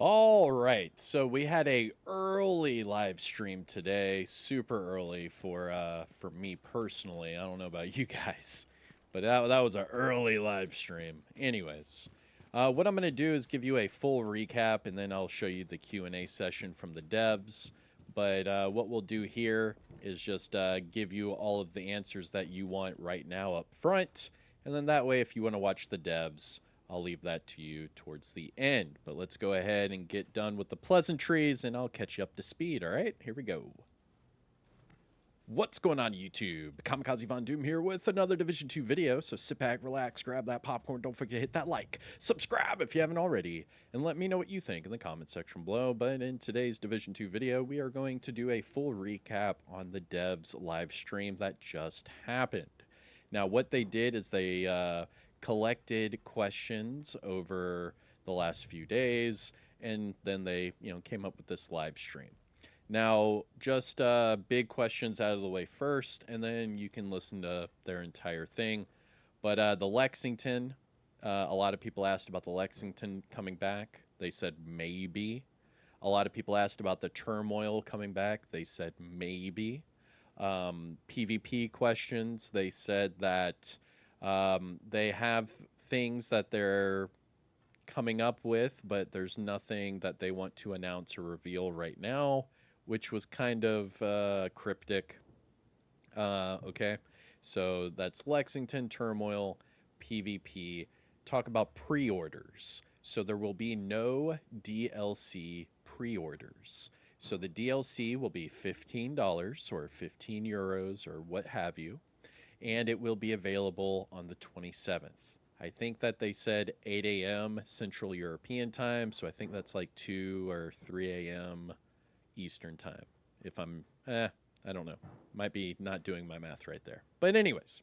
All right, so we had a early live stream today, super early for me personally. I don't know about you guys, but that was an early live stream. Anyways, what I'm gonna do is give you a full recap, and then I'll show you the Q&A session from the devs. But what we'll do here is just give you all of the answers that you want right now up front, and then that way, if you want to watch the devs, I'll leave that to you towards the end. But let's go ahead and get done with the pleasantries, and I'll catch you up to speed. All right, here we go. What's going on, YouTube? Kamikazevondoom here with another Division 2 video. So sit back, relax, grab that popcorn. Don't forget to hit that like, subscribe if you haven't already, and let me know what you think in the comment section below. But in today's Division 2 video, we are going to do a full recap on the devs live stream that just happened. Now, what they did is they collected questions over the last few days, and then they came up with this live stream. Now, just big questions out of the way first, and then you can listen to their entire thing. But the Lexington, a lot of people asked about the Lexington coming back. They said maybe. A lot of people asked about the Turmoil coming back. They said maybe. PvP questions, they said that they have things that they're coming up with, but there's nothing that they want to announce or reveal right now, which was kind of cryptic. Okay, so that's Lexington, Turmoil, PvP. Talk about pre-orders. So there will be no DLC pre-orders. So the DLC will be $15 or 15 euros or what have you, and it will be available on the 27th. I think that they said 8 a.m. Central European time, so I think that's like 2 or 3 a.m. Eastern time. If I'm, I don't know. Might be not doing my math right there. But anyways,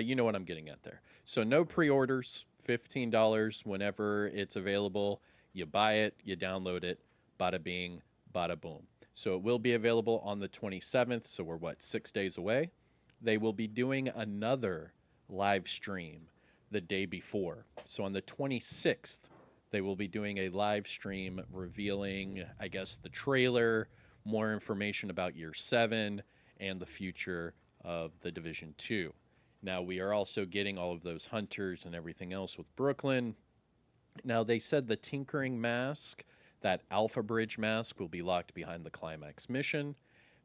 you know what I'm getting at there. So no pre-orders, $15 whenever it's available. You buy it, you download it, bada bing, bada boom. So it will be available on the 27th, so we're, 6 days away? They will be doing another live stream the day before. So on the 26th, they will be doing a live stream revealing, I guess, the trailer, more information about Year 7, and the future of the Division 2. Now, we are also getting all of those hunters and everything else with Brooklyn. Now, they said the Tinkering Mask, that Alpha Bridge mask, will be locked behind the Climax mission.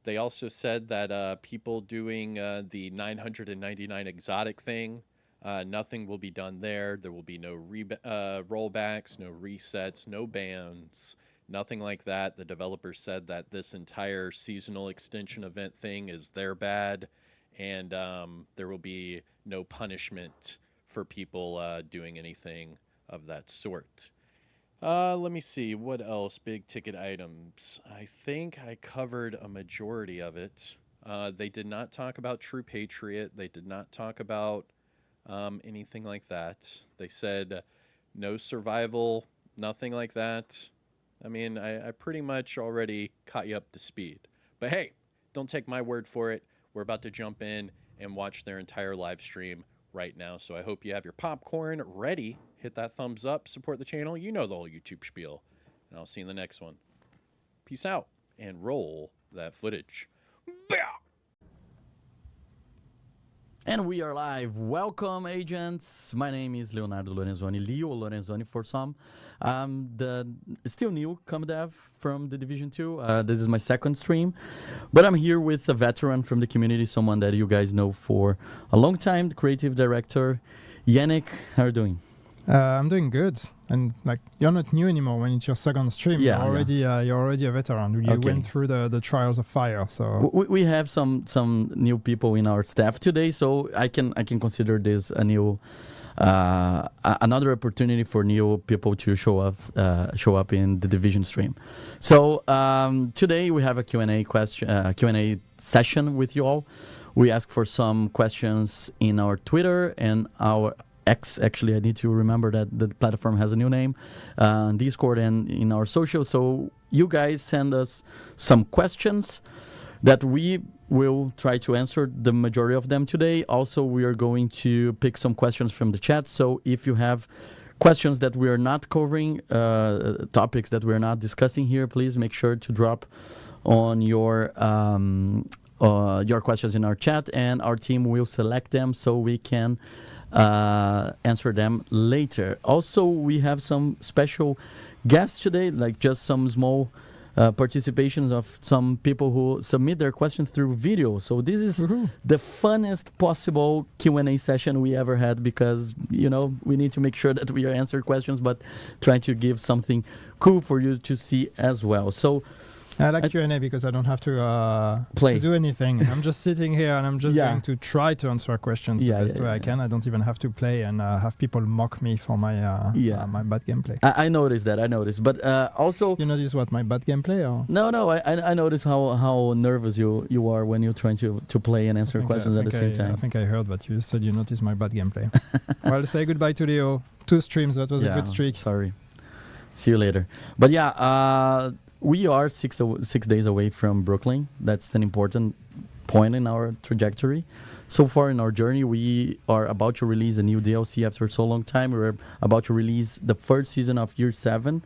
They also said that people doing the 999 exotic thing, nothing will be done there. There will be no rollbacks, no resets, no bans, nothing like that. The developers said that this entire seasonal extension event thing is their bad, and there will be no punishment for people doing anything of that sort. Let me see. What else? Big ticket items. I think I covered a majority of it. They did not talk about True Patriot. They did not talk about anything like that. They said no survival, nothing like that. I mean, I pretty much already caught you up to speed. But hey, don't take my word for it. We're about to jump in and watch their entire live stream right now. So I hope you have your popcorn ready. Hit that thumbs up, support the channel. You know the whole YouTube spiel. And I'll see you in the next one. Peace out and roll that footage. And we are live. Welcome, agents. My name is Leonardo Lorenzoni, Leo Lorenzoni for some. The still new Kamdev from the Division 2. This is my second stream, but I'm here with a veteran from the community, someone that you guys know for a long time, the creative director, Yannick. How are you doing? I'm doing good, and like you're not new anymore. When it's your second stream, Yeah, you're already a veteran. You went through the trials of fire. So we have some new people in our staff today, so I can consider this a new another opportunity for new people to show up in the Division stream. So today we have a Q&A session with you all. We ask for some questions in our Twitter and our X. Actually, I need to remember that the platform has a new name, Discord and in our social. So you guys send us some questions that we will try to answer the majority of them today. Also, we are going to pick some questions from the chat. So if you have questions that we are not covering, topics that we're not discussing here, please make sure to drop on your questions in our chat, and our team will select them so we can answer them later. Also, we have some special guests today, like just some small participations of some people who submit their questions through video. So this is the funnest possible Q&A session we ever had, because we need to make sure that we answer questions, but try to give something cool for you to see as well. So I like Q&A because I don't have to do anything. I'm just sitting here and I'm just going to try to answer questions the best way I can. I don't even have to play and have people mock me for my my bad gameplay. I noticed that. But also... You notice what, my bad gameplay? Or? No, I noticed how nervous you are when you're trying to play and answer questions at the same time. I think I heard that you said you noticed my bad gameplay. Well, say goodbye to Leo. 2 streams, that was a good streak. Sorry. See you later. But we are 6 days away from Brooklyn. That's an important point in our trajectory. So far in our journey, we are about to release a new DLC after so long time. We're about to release the first season of Year 7.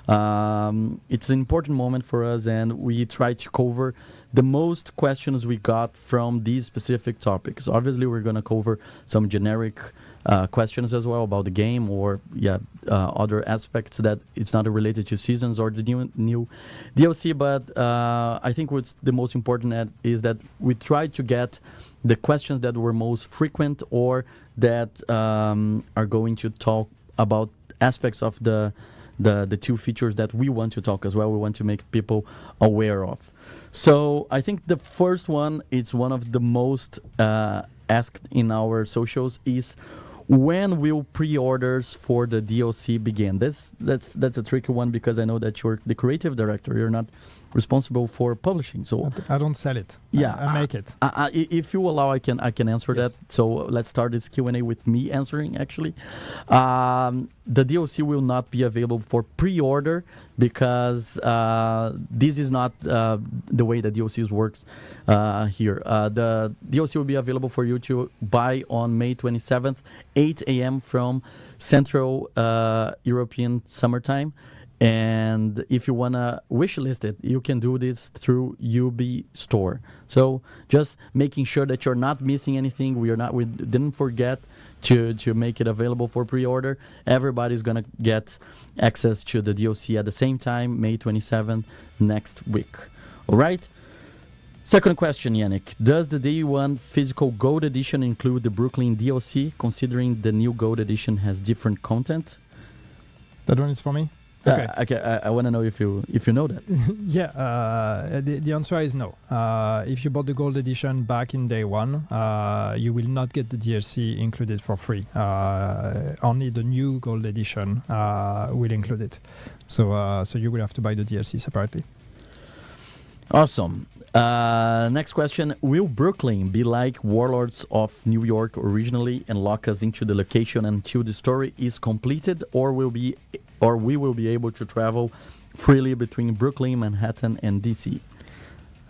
It's an important moment for us, and we try to cover the most questions we got from these specific topics. Obviously, we're going to cover some generic questions as well about the game, or other aspects that it's not related to seasons or the new DLC. But I think what's the most important is that we try to get the questions that were most frequent, or that are going to talk about aspects of the 2 features that we want to talk as well. We want to make people aware of. So I think the first one, it's one of the most asked in our socials, is when will pre-orders for the DLC begin? That's a tricky one, because I know that you're the creative director. You're not responsible for publishing. So I don't sell it. I make it. If you allow, I can answer that. So let's start this Q&A with me answering. Actually, the DLC will not be available for pre-order, because this is not the way that DLCs works here. The DLC will be available for you to buy on May 27th, 8 a.m. from Central European Summertime. And if you want to wish list it, you can do this through UB Store. So just making sure that you're not missing anything. We didn't forget to make it available for pre-order. Everybody's going to get access to the DLC at the same time, May 27th, next week. All right? Second question, Yannick. Does the Day 1 physical Gold Edition include the Brooklyn DLC, considering the new Gold Edition has different content? That one is for me? Okay. I want to know if you know that. The answer is no. If you bought the Gold Edition back in Day 1, you will not get the DLC included for free. Only the new Gold Edition will include it. So you will have to buy the DLC separately. Awesome. Next question. Will Brooklyn be like Warlords of New York originally and lock us into the location until the story is completed, or we will be able to travel freely between Brooklyn, Manhattan, and DC?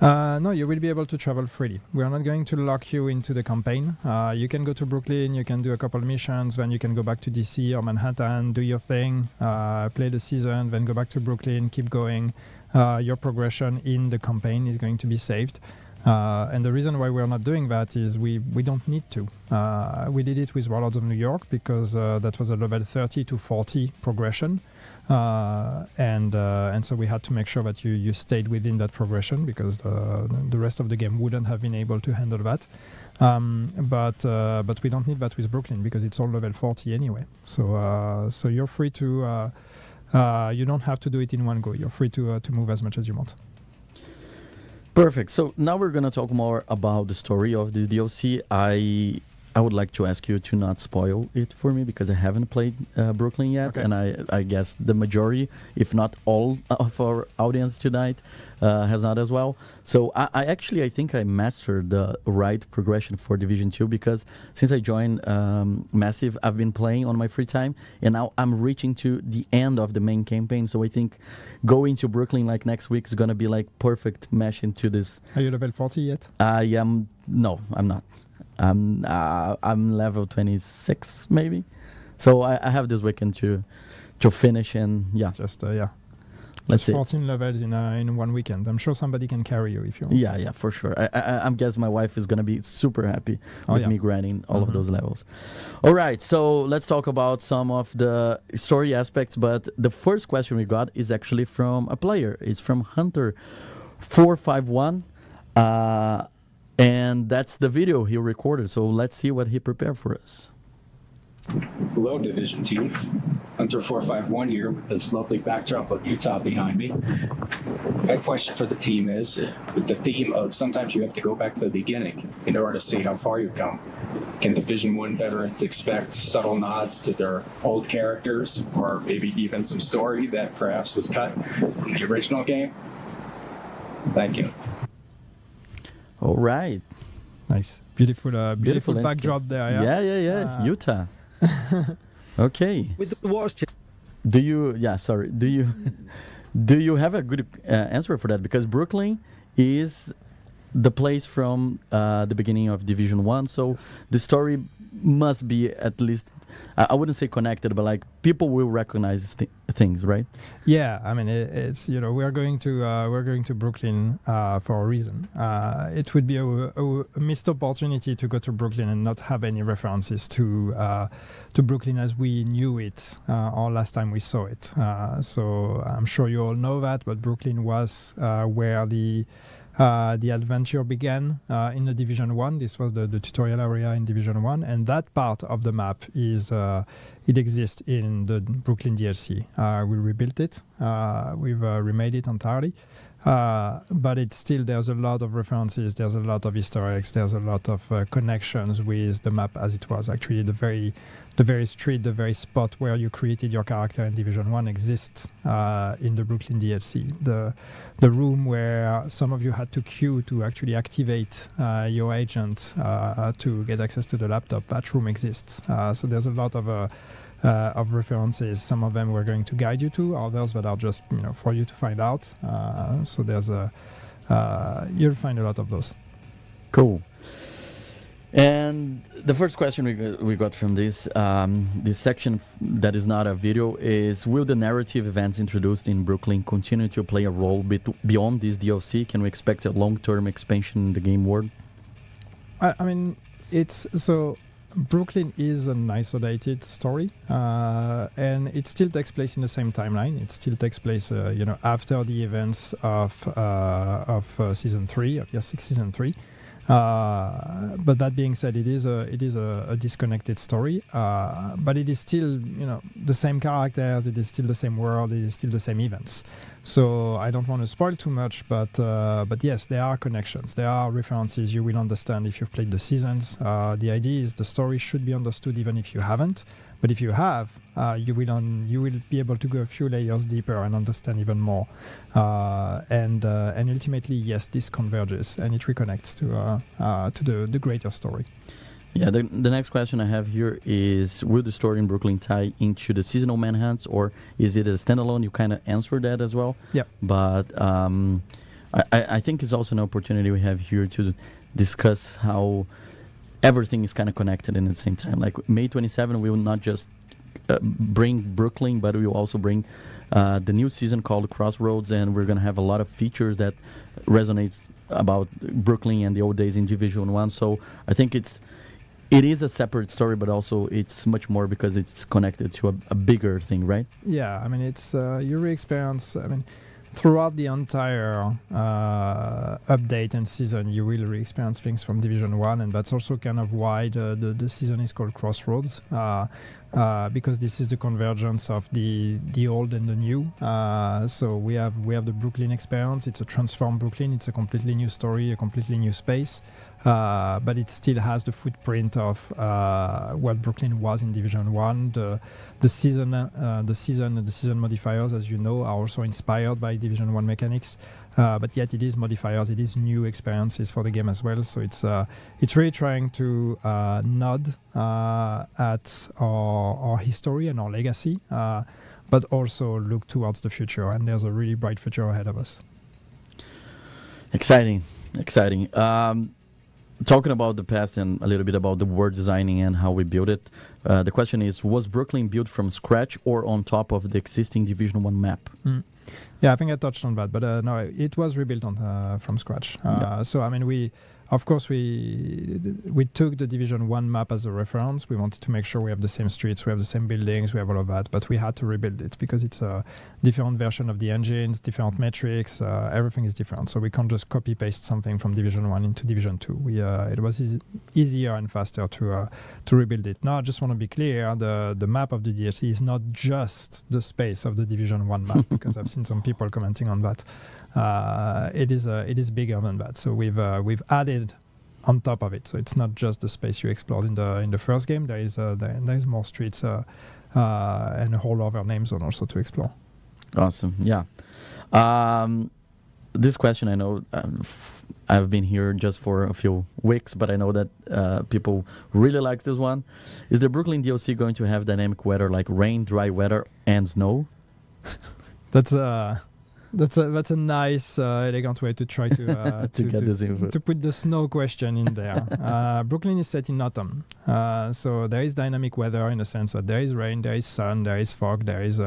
No, you will be able to travel freely. We are not going to lock you into the campaign. You can go to Brooklyn, you can do a couple of missions, then you can go back to DC or Manhattan, do your thing, play the season, then go back to Brooklyn, keep going. Your progression in the campaign is going to be saved. And the reason why we're not doing that is we don't need to. We did it with Warlords of New York because that was a level 30 to 40 progression. And so we had to make sure that you stayed within that progression, because the rest of the game wouldn't have been able to handle that. But we don't need that with Brooklyn, because it's all level 40 anyway. So you're free to... you don't have to do it in one go. You're free to move as much as you want. Perfect. So now we're going to talk more about the story of this DLC. I would like to ask you to not spoil it for me, because I haven't played Brooklyn yet. Okay. And I guess the majority, if not all of our audience tonight has not as well. So I think I mastered the right progression for Division 2, because since I joined Massive, I've been playing on my free time, and now I'm reaching to the end of the main campaign. So I think going to Brooklyn like next week is going to be like perfect mesh into this. Are you level 40 yet? No, I'm not. I'm level 26 maybe, So I have this weekend to finish, and Just let's see. 14 levels in 1 weekend. I'm sure somebody can carry you if you want. Yeah, for sure. I'm guessing my wife is gonna be super happy with me grinding all of those levels. All right, so let's talk about some of the story aspects. But the first question we got is actually from a player. It's from Hunter451, and that's the video he recorded. So let's see what he prepared for us. Hello, Division Team. Hunter451 here with this lovely backdrop of Utah behind me. My question for the team is, with the theme of sometimes you have to go back to the beginning in order to see how far you've come, can Division 1 veterans expect subtle nods to their old characters, or maybe even some story that perhaps was cut from the original game? Thank you. All right. Nice. Beautiful landscape. backdrop there. Yeah. Utah. Okay. With the watch. Do you have a good answer for that? Because Brooklyn is the place from the beginning of Division 1, so the story must be at least, I wouldn't say connected, but like people will recognize things, right? Yeah, I mean it's we're going to Brooklyn for a reason. It would be a missed opportunity to go to Brooklyn and not have any references to Brooklyn as we knew it or last time we saw it. So I'm sure you all know that, but Brooklyn was where the adventure began in the Division 1. This was the tutorial area in Division 1, and that part of the map it exists in the Brooklyn DLC. We rebuilt it. We've remade it entirely. But it's still, there's a lot of references, there's a lot of Easter eggs, there's a lot of connections with the map as it was. Actually, the very street, the very spot where you created your character in Division 1 exists in the Brooklyn DLC. The room where some of you had to queue to actually activate your agent to get access to the laptop, that room exists. So there's a lot of references. Some of them we're going to guide you to, others that are just for you to find out. So there's you'll find a lot of those. Cool. And the first question we got from this section that is not a video is: will the narrative events introduced in Brooklyn continue to play a role beyond this DLC? Can we expect a long-term expansion in the game world? I mean, it's so. Brooklyn is an isolated story, and it still takes place in the same timeline. It still takes place, after the events of season 3, of Year 6 season 3. But that being said, it is a disconnected story, but it is still the same characters. It is still the same world. It is still the same events. So I don't want to spoil too much, but yes, there are connections. There are references you will understand if you've played the seasons. The idea is the story should be understood even if you haven't. But if you have, you will be able to go a few layers deeper and understand even more. And ultimately, yes, this converges and it reconnects to the greater story. Yeah, the next question I have here is: will the story in Brooklyn tie into the seasonal manhunts, or is it a standalone? You kind of answered that as well. Yeah. But I think it's also an opportunity we have here to discuss how everything is kind of connected in the same time. Like May 27, we will not just bring Brooklyn, but we will also bring the new season called Crossroads, and we're going to have a lot of features that resonates about Brooklyn and the old days in Division 1. So I think it is a separate story, but also it's much more because it's connected to a bigger thing, right? Yeah, I mean, it's you re-experience. I mean, throughout the entire update and season, you will re-experience things from Division 1, and that's also kind of why the season is called Crossroads, because this is the convergence of the old and the new. So we have the Brooklyn experience. It's a transformed Brooklyn. It's a completely new story, a completely new space. But it still has the footprint of what Brooklyn was in Division 1. The season modifiers, as you know, are also inspired by Division 1 mechanics. But yet it is modifiers, it is new experiences for the game as well. So it's really trying to nod at our history and our legacy, but also look towards the future. And there's a really bright future ahead of us. Exciting. talking about the past and a little bit about the world designing and how we built it, the question is, was Brooklyn built from scratch or on top of the existing Division 1 map? Yeah, I think I touched on that, but no, it was rebuilt from scratch. So I mean, we took the Division 1 map as a reference. We wanted to make sure we have the same streets, we have the same buildings, we have all of that, but we had to rebuild it because it's a different version of the engines, different metrics, everything is different. So we can't just copy paste something from Division 1 into Division 2. It was easier and faster to rebuild it. Now I just want to be clear, the map of the DLC is not just the space of the Division 1 map because I've seen some people commenting on that. It is bigger than that. So we've added on top of it. So it's not just the space you explored in the first game. There is more streets and a whole other name zone also to explore. Awesome. Yeah. This question, I know I've been here just for a few weeks, but I know that people really like this one. Is the Brooklyn DLC going to have dynamic weather like rain, dry weather, and snow? That's a nice, elegant way to try to to put the snow question in there. Brooklyn is set in autumn, so there is dynamic weather in the sense that there is rain, there is sun, there is fog, there's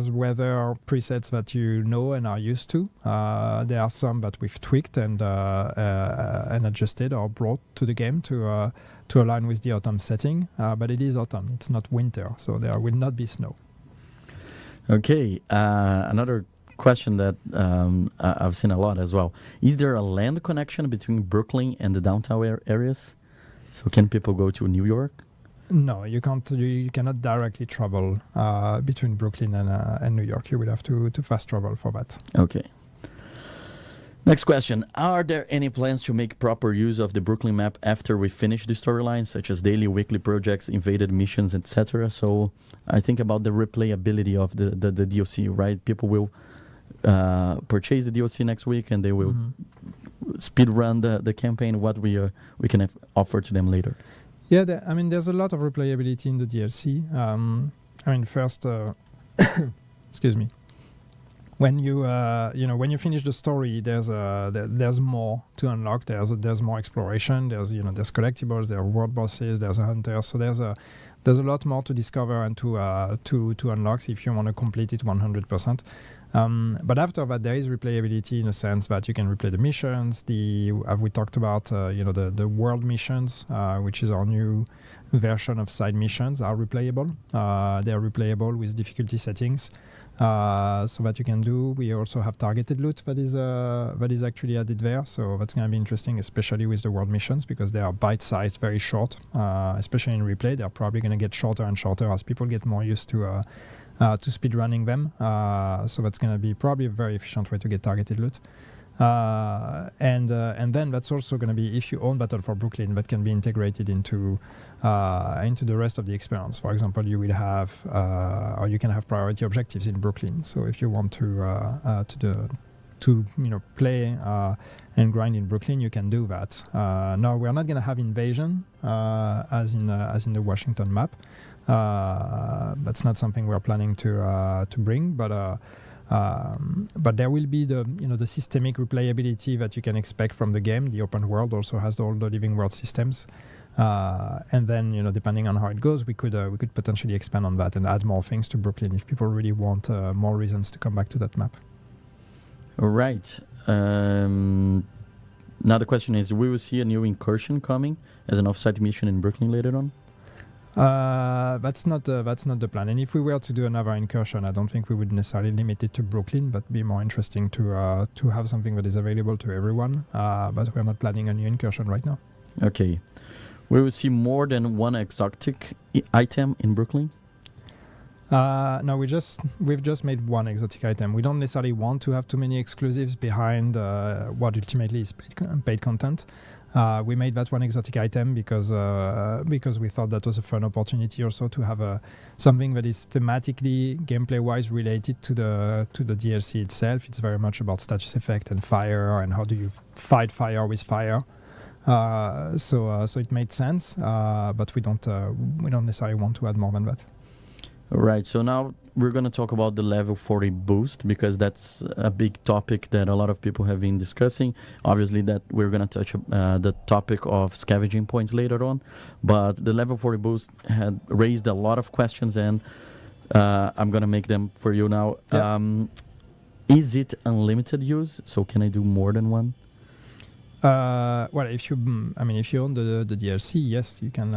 weather presets that you know and are used to. There are some that we've tweaked and adjusted or brought to the game to align with the autumn setting. But it is autumn; it's not winter, so there will not be snow. Okay, another question that I've seen a lot as well. Is there a land connection between Brooklyn and the downtown areas? So can people go to New York? No, you can't. You cannot directly travel between Brooklyn and New York. You will have to fast travel for that. Okay. Next question. Are there any plans to make proper use of the Brooklyn map after we finish the storyline, such as daily, weekly projects, invaded missions, etc.? So I think about the replayability of the DLC, right? People will purchase the DLC next week and they will speed run the campaign, what we can offer to them later. Yeah, there's a lot of replayability in the DLC. First, excuse me. When you finish the story, there's more to unlock. There's more exploration. There's collectibles. There are world bosses. There's a hunter. So there's a lot more to discover and to unlock if you want to complete it 100%. But after that, there is replayability in a sense that you can replay the missions. We talked about the world missions, which is our new version of side missions, are replayable. They are replayable with difficulty settings. So that you can do. We also have targeted loot that is actually added there. So that's going to be interesting, especially with the world missions, because they are bite-sized, very short. Especially in replay, they're probably going to get shorter and shorter as people get more used to speed running them. So that's going to be probably a very efficient way to get targeted loot. And then that's also going to be, if you own Battle for Brooklyn, that can be integrated into the rest of the experience. For example, you will have or you can have priority objectives in Brooklyn. So if you want to play and grind in Brooklyn, you can do that. Now we're not going to have invasion as in the Washington map. That's not something we're planning to bring, but there will be the systemic replayability that you can expect from the game. The open world also has all the living world systems, and then depending on how it goes, we could potentially expand on that and add more things to Brooklyn if people really want more reasons to come back to that map. All right. Now the question is: we will see a new incursion coming as an off-site mission in Brooklyn later on? That's not the plan. And if we were to do another incursion, I don't think we would necessarily limit it to Brooklyn, but be more interesting to have something that is available to everyone. But we're not planning a new incursion right now. Okay. We will see more than one exotic item in Brooklyn? No, we've just made one exotic item. We don't necessarily want to have too many exclusives behind what ultimately is paid content. We made that one exotic item because we thought that was a fun opportunity also to have something that is thematically, gameplay-wise related to the DLC itself. It's very much about status effect and fire and how do you fight fire with fire. So it made sense, but we don't necessarily want to add more than that. Right. So now we're going to talk about the level 40 boost because that's a big topic that a lot of people have been discussing. Obviously, that we're going to touch the topic of scavenging points later on, but the level 40 boost had raised a lot of questions, and I'm going to make them for you now. Yeah. Is it unlimited use? So can I do more than one? Well, if you own the DLC, yes, you can.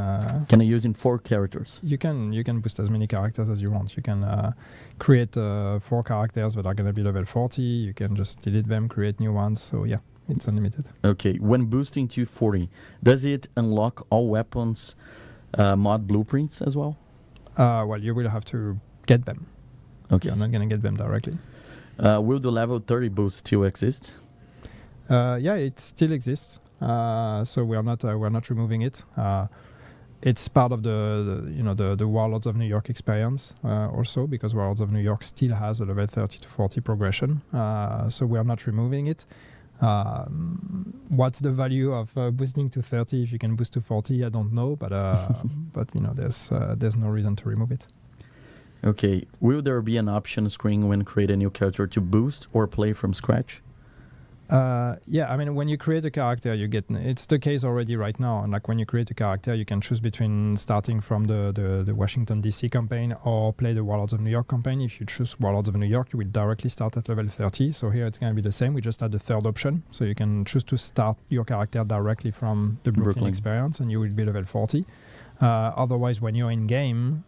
Can I use in 4 characters? You can boost as many characters as you want. You can create 4 characters that are going to be level 40. You can just delete them, create new ones. So yeah, it's unlimited. Okay. When boosting to 40, does it unlock all weapons mod blueprints as well? Well, you will have to get them. Okay. You're not going to get them directly. Will the level 30 boost still exist? Yeah, it still exists. So we're not removing it. It's part of the Warlords of New York experience also, because Warlords of New York still has a level 30 to 40 progression. So we are not removing it. What's the value of boosting to 30 if you can boost to 40? I don't know, but there's no reason to remove it. Okay. Will there be an option screen when create a new character to boost or play from scratch? Yeah, I mean, when you create a character, it's the case already right now. And like when you create a character, you can choose between starting from the Washington DC campaign or play the Warlords of New York campaign. If you choose Warlords of New York, you will directly start at level 30. So here it's going to be the same. We just add the third option. So you can choose to start your character directly from the Brooklyn experience and you will be level 40. Otherwise, when you're in game,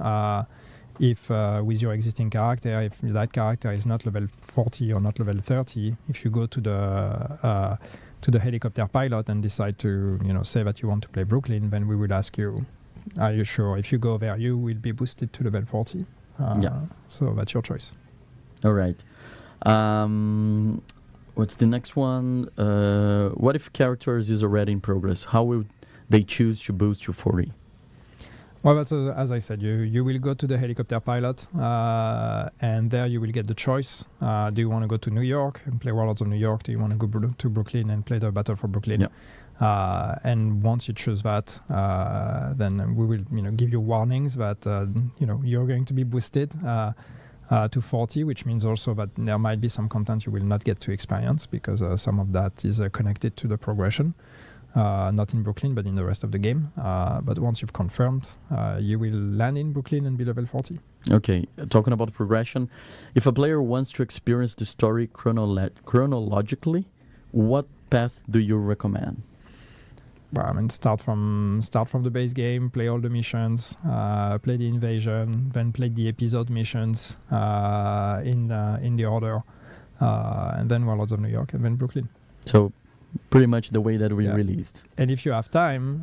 if with your existing character, if that character is not level 40 or not level 30, if you go to the helicopter pilot and decide to say that you want to play Brooklyn, then we will ask you, are you sure? If you go there, you will be boosted to level 40. So that's your choice. All right. What's the next one? What if characters is already in progress? How will they choose to boost to 40? Well, that's as I said, you will go to the helicopter pilot, and there you will get the choice. Do you want to go to New York and play Warlords of New York? Do you want to go to Brooklyn and play the Battle for Brooklyn? Yeah. And once you choose that, then we will give you warnings that you're going to be boosted to 40, which means also that there might be some content you will not get to experience because some of that is connected to the progression. Not in Brooklyn, but in the rest of the game. But once you've confirmed, you will land in Brooklyn and be level 40. Okay, talking about progression, if a player wants to experience the story chronologically, what path do you recommend? Well, I mean, start from the base game, play all the missions, play the invasion, then play the episode missions in the order, and then Warlords of New York, and then Brooklyn. So pretty much the way that we released. And if you have time,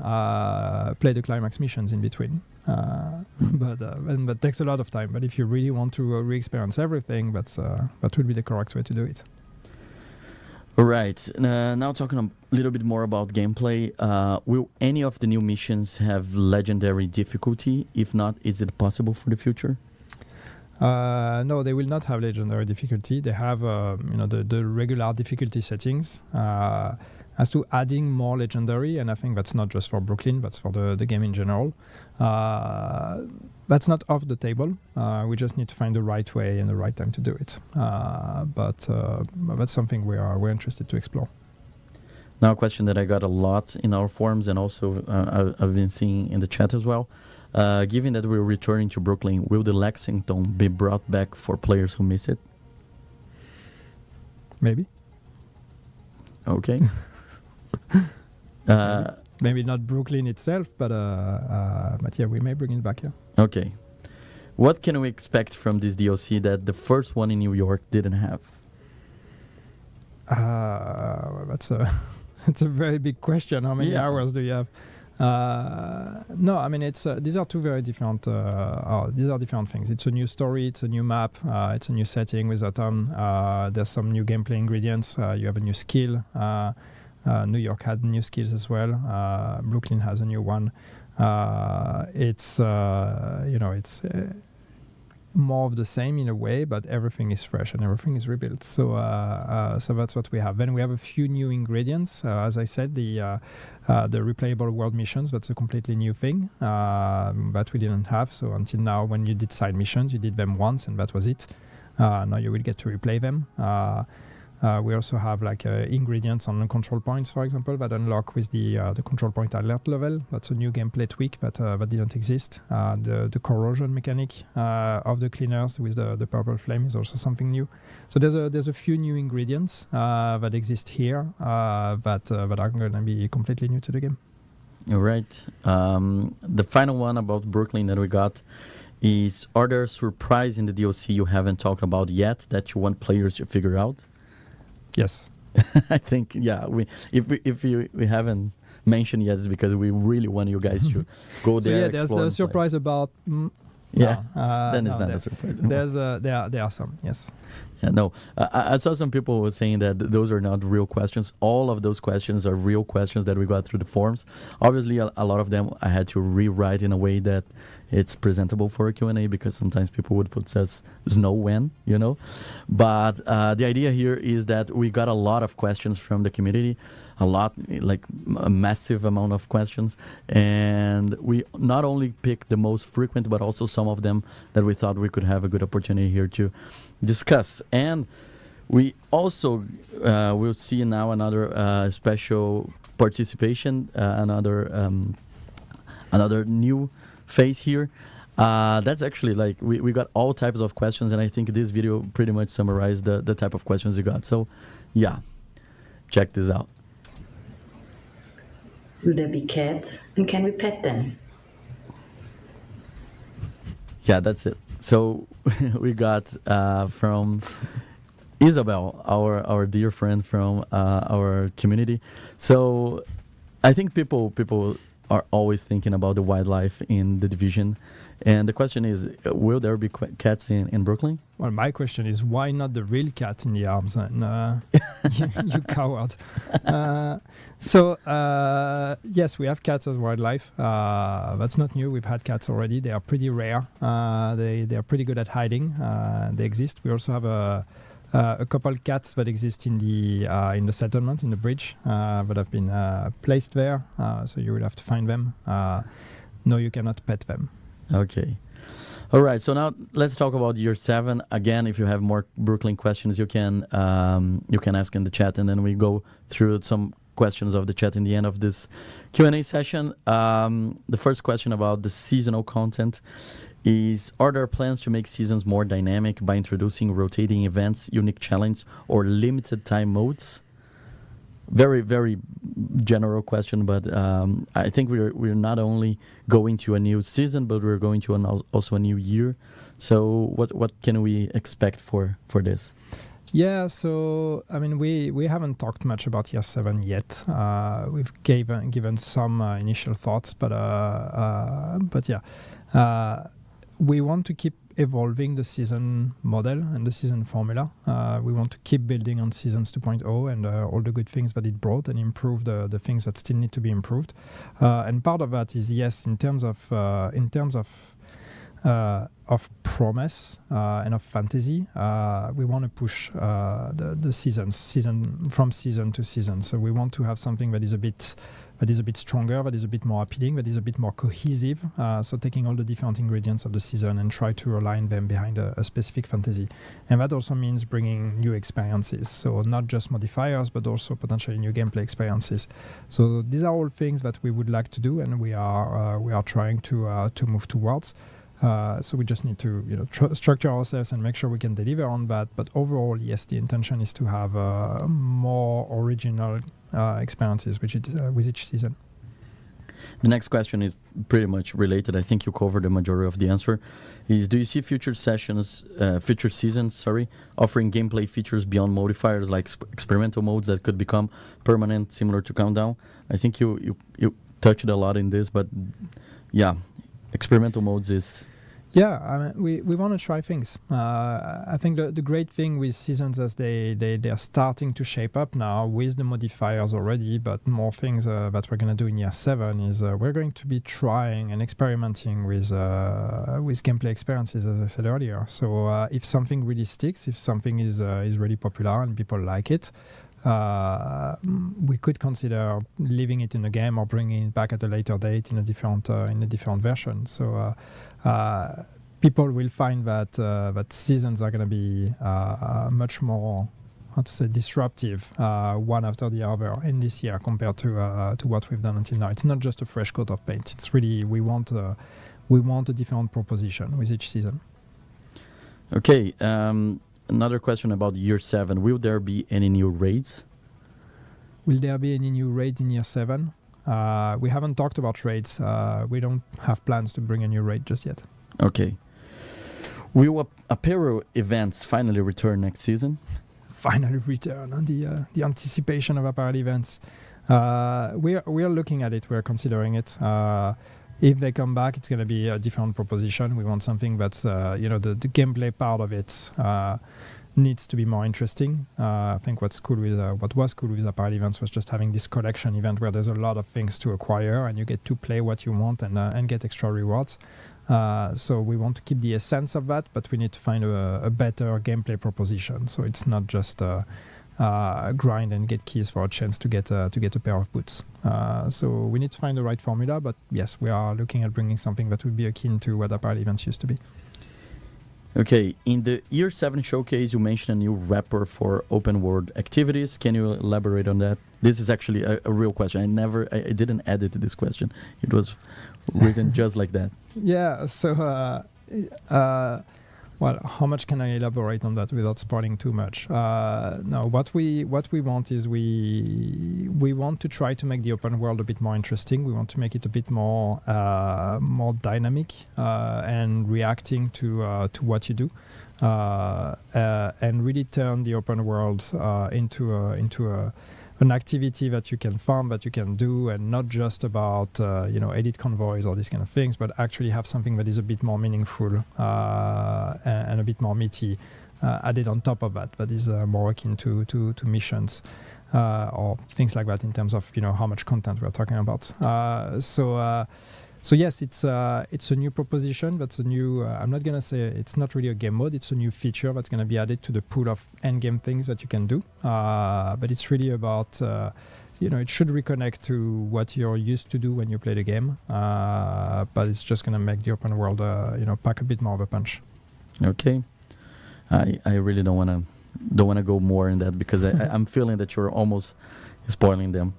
play the climax missions in between. But that takes a lot of time. But if you really want to re-experience everything, that would be the correct way to do it. All right. Now talking a little bit more about gameplay. Will any of the new missions have legendary difficulty? If not, is it possible for the future? No, they will not have legendary difficulty. They have the regular difficulty settings. As to adding more legendary, and I think that's not just for Brooklyn, that's for the game in general. That's not off the table. We just need to find the right way and the right time to do it. But that's something we're interested to explore. Now a question that I got a lot in our forums and also I've been seeing in the chat as well. Given that we're returning to Brooklyn, will the Lexington be brought back for players who miss it? Maybe. Okay. Maybe not Brooklyn itself, but yeah, we may bring it back here. Okay. What can we expect from this DLC that the first one in New York didn't have? That's a very big question. How many hours do you have? No, I mean these are two very different. These are different things. It's a new story. It's a new map. It's a new setting with a ton. There's some new gameplay ingredients. You have a new skill. New York had new skills as well. Brooklyn has a new one. more of the same in a way, but everything is fresh and everything is rebuilt. So so that's what we have. Then we have a few new ingredients. As I said, the replayable world missions, that's a completely new thing that we didn't have. So until now, when you did side missions, you did them once and that was it. Now you will get to replay them. We also have like ingredients on the control points, for example, that unlock with the control point alert level. That's a new gameplay tweak that didn't exist. The corrosion mechanic of the cleaners with the purple flame is also something new. So there's a few new ingredients that exist here that are going to be completely new to the game. All right. The final one about Brooklyn that we got is, are there surprise in the DLC you haven't talked about yet that you want players to figure out? Yes. I think, yeah, if we haven't mentioned yet, it's because we really want you guys to go there. So yeah, there's the surprise about. Then it's not a surprise anymore. There are some, yes. Yeah, no. I saw some people were saying that those are not real questions. All of those questions are real questions that we got through the forums. Obviously, a lot of them I had to rewrite in a way that it's presentable for a Q&A, because sometimes people would put says no when, you know. But the idea here is that we got a lot of questions from the community, a lot, like a massive amount of questions. And we not only picked the most frequent, but also some of them that we thought we could have a good opportunity here to discuss. And we also will see now another special participation, another new phase here. That's actually like we got all types of questions, and I think this video pretty much summarized the type of questions you got. So yeah, check this out. Will there be cats, and can we pet them? Yeah, that's it. So we got from Isabel, our dear friend from our community. So I think people are always thinking about the wildlife in the Division. And the question is, will there be cats in Brooklyn? Well, my question is, why not the real cat in the arms? And you coward. Yes, we have cats as wildlife. That's not new. We've had cats already. They are pretty rare. They are pretty good at hiding. They exist. We also have a couple cats that exist in the settlement, in the bridge, that have been placed there. So you will have to find them. No, you cannot pet them. Okay. All right. So now let's talk about year 7. Again, if you have more Brooklyn questions, you can ask in the chat, and then we go through some questions of the chat in the end of this Q&A session. The first question about the seasonal content is, are there plans to make seasons more dynamic by introducing rotating events, unique challenge, or limited time modes? Very, very general question, but I think we're not only going to a new season, but we're going to also a new year. So what can we expect for this? Yeah, so I mean, we haven't talked much about year 7 yet. We've given some initial thoughts, but yeah, we want to keep evolving the season model and the season formula. We want to keep building on Seasons 2.0 and all the good things that it brought, and improve the things that still need to be improved. And part of that is, yes, in terms of promise and of fantasy, we want to push the season from season to season. So we want to have something that is a bit stronger, that is a bit more appealing, that is a bit more cohesive. So taking all the different ingredients of the season and try to align them behind a specific fantasy. And that also means bringing new experiences. So not just modifiers, but also potentially new gameplay experiences. So these are all things that we would like to do, and we are trying to move towards. So we just need to structure ourselves and make sure we can deliver on that. But overall, yes, the intention is to have more original experiences with each season. The next question is pretty much related. I think you covered the majority of the answer. Is, do you see future seasons, offering gameplay features beyond modifiers, like experimental modes that could become permanent, similar to Countdown? I think you touched a lot in this, but yeah, experimental modes is Yeah, I mean, we want to try things. I think the great thing with seasons is they are starting to shape up now with the modifiers already, but more things that we're going to do in year 7 is we're going to be trying and experimenting with gameplay experiences, as I said earlier. So if something really sticks, if something is really popular and people like it, we could consider leaving it in the game or bringing it back at a later date in a different version. So people will find that seasons are going to be much more, how to say, disruptive one after the other in this year compared to what we've done until now. It's not just a fresh coat of paint. It's really we want a different proposition with each season. Okay. Another question about year 7. Will there be any new raids? Will there be any new raids in year 7? We haven't talked about raids. We don't have plans to bring a new raid just yet. Okay. Will apparel events finally return next season? Finally return on the anticipation of apparel events. We are looking at it. We're considering it. If they come back, it's going to be a different proposition. We want something that's, the gameplay part of it needs to be more interesting. I think what was cool with apparel events was just having this collection event where there's a lot of things to acquire and you get to play what you want and get extra rewards. So we want to keep the essence of that, but we need to find a better gameplay proposition. So it's not just grind and get keys for a chance to get a pair of boots. So we need to find the right formula, but yes, we are looking at bringing something that would be akin to what apparel events used to be. Okay, in the year 7 showcase, you mentioned a new wrapper for open world activities. Can you elaborate on that? This is actually a real question. I didn't edit this question. It was written just like that. Yeah. So, well, how much can I elaborate on that without spoiling too much? No, what we want is we want to try to make the open world a bit more interesting. We want to make it a bit more dynamic and reacting to what you do, and really turn the open world into an activity that you can farm, that you can do, and not just about edit convoys or these kind of things, but actually have something that is a bit more meaningful and a bit more meaty added on top of that is more akin to missions or things like that in terms of how much content we're talking about. So yes, it's a new proposition. That's a new. I'm not gonna say it's not really a game mode. It's a new feature that's gonna be added to the pool of endgame things that you can do. But it's really about, it should reconnect to what you're used to do when you play the game. But it's just gonna make the open world, pack a bit more of a punch. Okay, I really don't wanna go more in that because I'm feeling that you're almost spoiling them.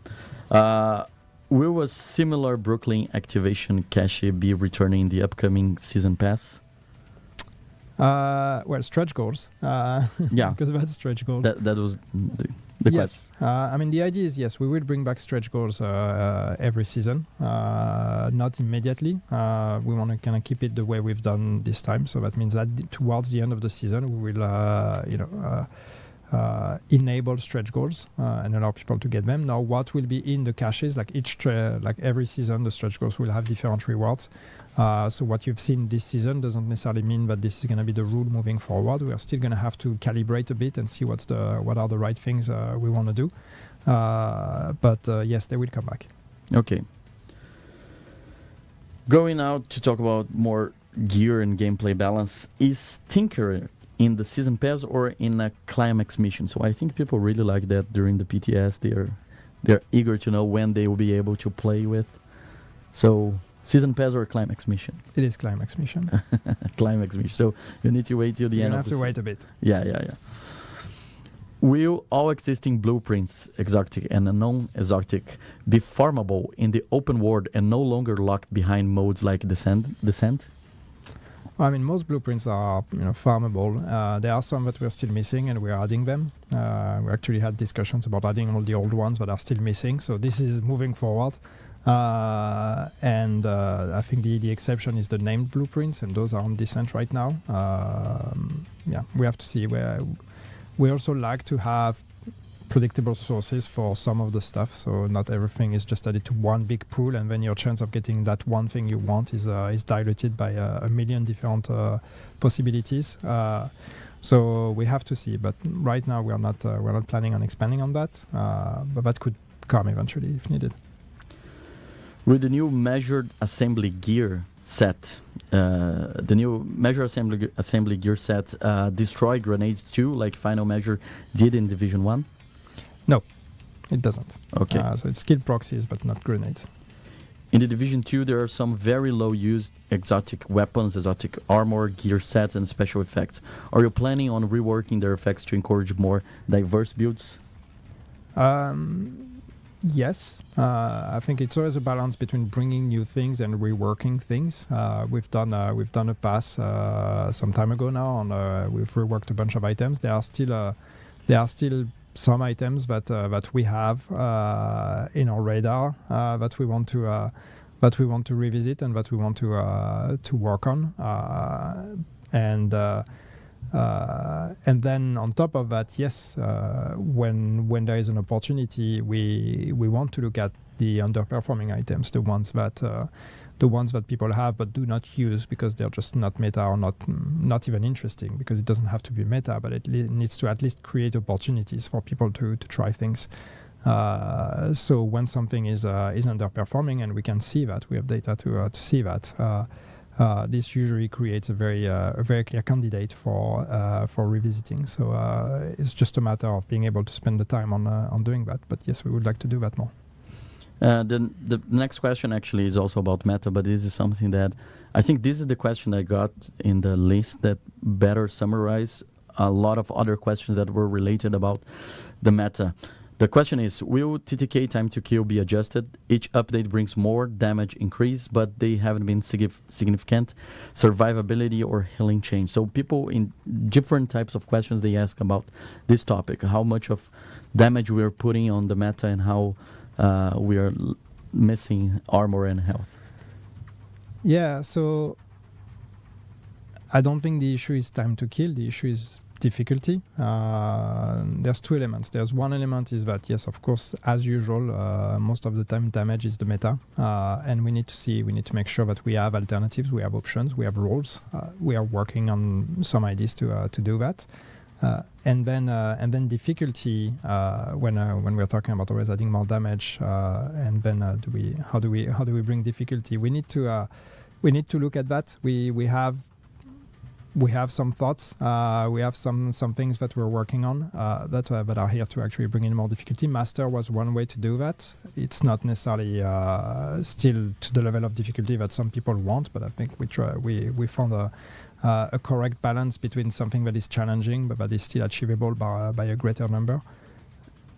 Will a similar Brooklyn activation cache be returning in the upcoming season pass? Well, stretch goals. Yeah, because that's stretch goals. That was the yes. question. I mean, the idea is yes, we will bring back stretch goals every season. Not immediately. We want to kind of keep it the way we've done this time. So that means that towards the end of the season, we will enable stretch goals and allow people to get them. Now, what will be in the caches? Like every season, the stretch goals will have different rewards. So what you've seen this season doesn't necessarily mean that this is going to be the rule moving forward. We are still going to have to calibrate a bit and see what are the right things we want to do. But yes, they will come back. Okay. Going out to talk about more gear and gameplay balance, is Tinker in the season pass or in a climax mission? So I think people really like that during the PTS. They're eager to know when they will be able to play with. So season pass or climax mission? It is climax mission. Climax mission. So you need to wait till the end. You have to wait a bit. Yeah. Will all existing blueprints, exotic and non-exotic, be farmable in the open world and no longer locked behind modes like Descent? I mean, most blueprints are farmable. There are some that we're still missing, and we're adding them. We actually had discussions about adding all the old ones that are still missing. So this is moving forward. And I think the exception is the named blueprints, and those are on Descent right now. We have to see. We also like to have predictable sources for some of the stuff. So not everything is just added to one big pool, and then your chance of getting that one thing you want is diluted by a million different possibilities. So we have to see. But right now we're not planning on expanding on that. But that could come eventually if needed. With the new measured assembly gear set, the new measure assembly gear set destroy grenades too, like Final Measure did in Division 1? No, it doesn't. Okay. So it's killed proxies, but not grenades. In the Division 2, there are some very low-used exotic weapons, exotic armor, gear sets, and special effects. Are you planning on reworking their effects to encourage more diverse builds? Yes, I think it's always a balance between bringing new things and reworking things. We've done a pass some time ago now, and we've reworked a bunch of items. There are still some items that we have in our radar that we want to revisit and that we want to work on. And then on top of that, yes, when there is an opportunity, we want to look at the underperforming items, the ones that people have but do not use because they're just not meta or not even interesting, because it doesn't have to be meta, but it needs to at least create opportunities for people to try things. So when something is underperforming and we can see that, we have data to see that. This usually creates a very clear candidate for revisiting. So it's just a matter of being able to spend the time on doing that. But yes, we would like to do that more. Then the next question actually is also about meta, but this is something that I think this is the question I got in the list that better summarize a lot of other questions that were related about the meta. The question is, will TTK time to kill be adjusted? Each update brings more damage increase, but they haven't been significant survivability or healing change. So people in different types of questions, they ask about this topic, how much of damage we are putting on the meta and how we are missing armor and health. Yeah, so I don't think the issue is time to kill. The issue is difficulty. There's two elements. There's one element is that, yes, of course, as usual, most of the time damage is the meta, and we need to make sure that we have alternatives, we have options, we have roles. We are working on some ideas to do that. And then difficulty, when we're talking about always adding more damage, and then how do we bring difficulty? We need to look at that. We have some thoughts. We have some things that we're working on that are here to actually bring in more difficulty. Master was one way to do that. It's not necessarily still to the level of difficulty that some people want, but I think we found a correct balance between something that is challenging but that is still achievable by a greater number.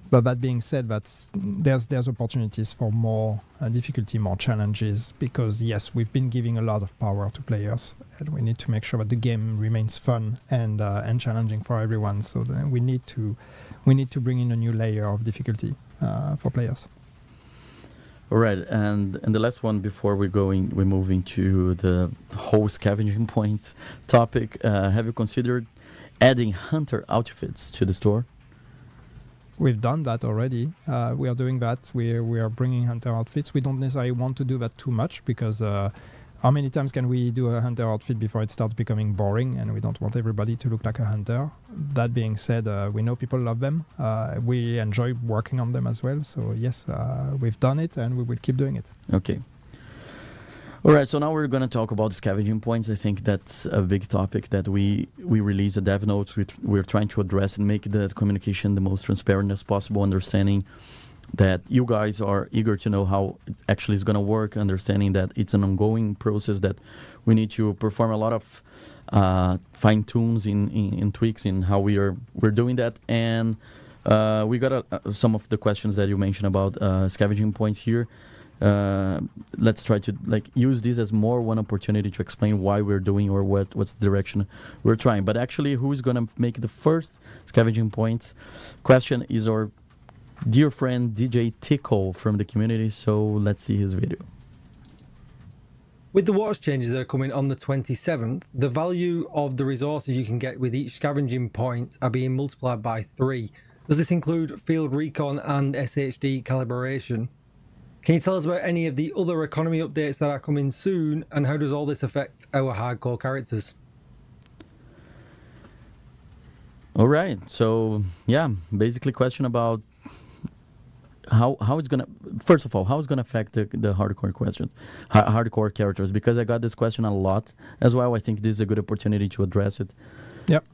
But that being said, there's opportunities for more difficulty, more challenges, because yes, we've been giving a lot of power to players, and we need to make sure that the game remains fun and challenging for everyone. So then we need to bring in a new layer of difficulty for players. All right, and the last one before we're moving to the whole scavenging points topic. Have you considered adding hunter outfits to the store? We've done that already. We are doing that. We are bringing hunter outfits. We don't necessarily want to do that too much because how many times can we do a hunter outfit before it starts becoming boring, and we don't want everybody to look like a hunter. That being said, we know people love them. We enjoy working on them as well. So yes, we've done it and we will keep doing it. Okay. All right, so now we're going to talk about scavenging points. I think that's a big topic that we release the dev notes. We're trying to address and make the communication the most transparent as possible, understanding that you guys are eager to know how it actually is going to work, understanding that it's an ongoing process, that we need to perform a lot of fine tunes in tweaks in how we're doing that. And we got some of the questions that you mentioned about scavenging points here. Let's try to use this as more one opportunity to explain why we're doing or what's the direction we're trying. But actually, who is going to make the first scavenging points question is our dear friend DJ Tickle from the community. So let's see his video. With the watch changes that are coming on the 27th, the value of the resources you can get with each scavenging point are being multiplied by 3. Does this include field recon and SHD calibration? Can you tell us about any of the other economy updates that are coming soon, and how does all this affect our hardcore characters? All right. So yeah, basically question about how it's gonna. First of all, how it's gonna affect the hardcore questions, hardcore characters? Because I got this question a lot as well. I think this is a good opportunity to address it. Yep.